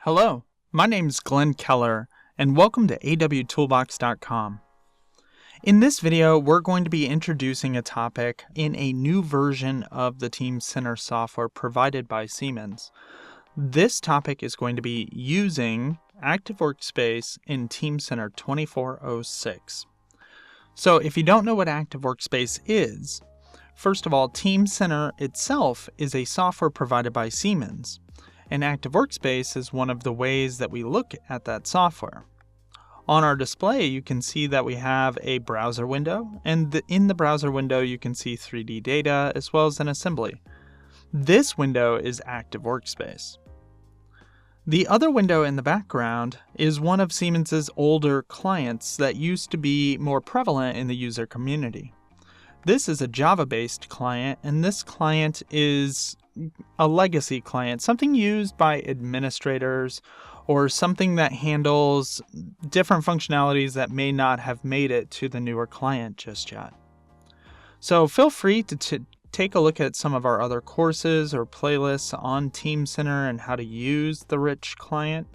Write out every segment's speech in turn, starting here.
Hello, my name is Glenn Keller, and welcome to awtoolbox.com. In this video, we're going to be introducing a topic in a new version of the Teamcenter software provided by Siemens. This topic is going to be using Active Workspace in Teamcenter 2406. So if you don't know what Active Workspace is, first of all, Teamcenter itself is a software provided by Siemens. And Active Workspace is one of the ways that we look at that software. On our display, you can see that we have a browser window, and in the browser window, you can see 3D data as well as an assembly. This window is Active Workspace. The other window in the background is one of Siemens's older clients that used to be more prevalent in the user community. This is a Java-based client, and this client is a legacy client, something used by administrators or something that handles different functionalities that may not have made it to the newer client just yet. So feel free to take a look at some of our other courses or playlists on Teamcenter and how to use the rich client.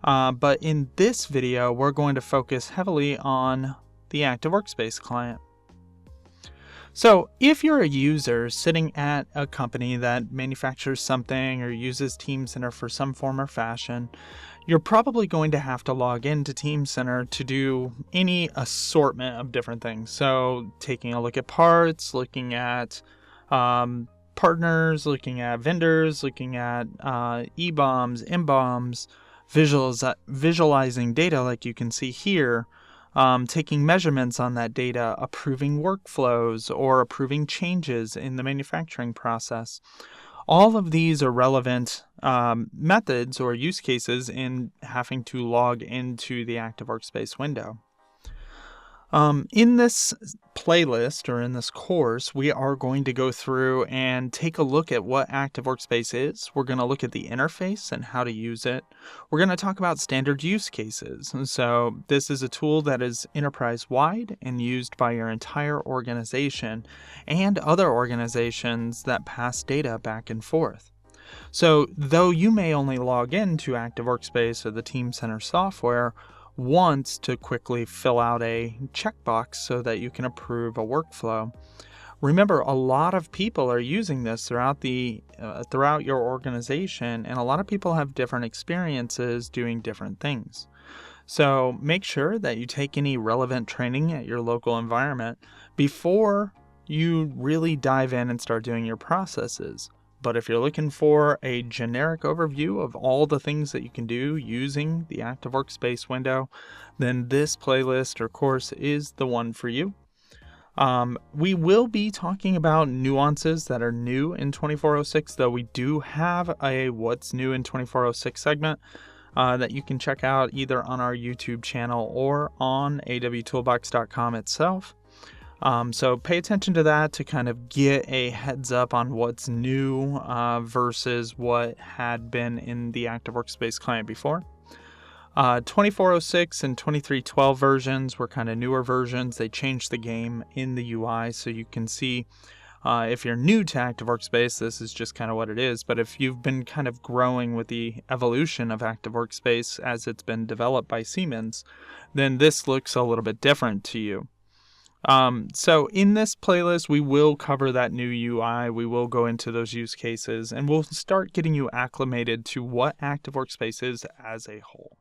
But in this video, we're going to focus heavily on the Active Workspace client. So if you're a user sitting at a company that manufactures something or uses Teamcenter for some form or fashion, you're probably going to have to log into Teamcenter to do any assortment of different things. So taking a look at parts, looking at partners, looking at vendors, looking at EBOMs, MBOMs, visualizing data like you can see here. Taking measurements on that data, approving workflows, or approving changes in the manufacturing process. All of these are relevant methods or use cases in having to log into the Active Workspace window. In this playlist or in this course, we are going to go through and take a look at what Active Workspace is. We're going to look at the interface and how to use it. We're going to talk about standard use cases. So this is a tool that is enterprise-wide and used by your entire organization and other organizations that pass data back and forth. So though you may only log into Active Workspace or the Teamcenter software once to quickly fill out a checkbox so that you can approve a workflow, remember a lot of people are using this throughout your organization, and a lot of people have different experiences doing different things. So make sure that you take any relevant training at your local environment before you really dive in and start doing your processes. But if you're looking for a generic overview of all the things that you can do using the Active Workspace window, then this playlist or course is the one for you. We will be talking about nuances that are new in 2406, though we do have a What's New in 2406 segment that you can check out either on our YouTube channel or on awtoolbox.com itself. So pay attention to that to kind of get a heads up on what's new versus what had been in the Active Workspace client before. 2406 and 2312 versions were kind of newer versions. They changed the game in the UI, so you can see if you're new to Active Workspace, this is just kind of what it is. But if you've been kind of growing with the evolution of Active Workspace as it's been developed by Siemens, then this looks a little bit different to you. So in this playlist, we will cover that new UI. We will go into those use cases, and we'll start getting you acclimated to what Active Workspace is as a whole.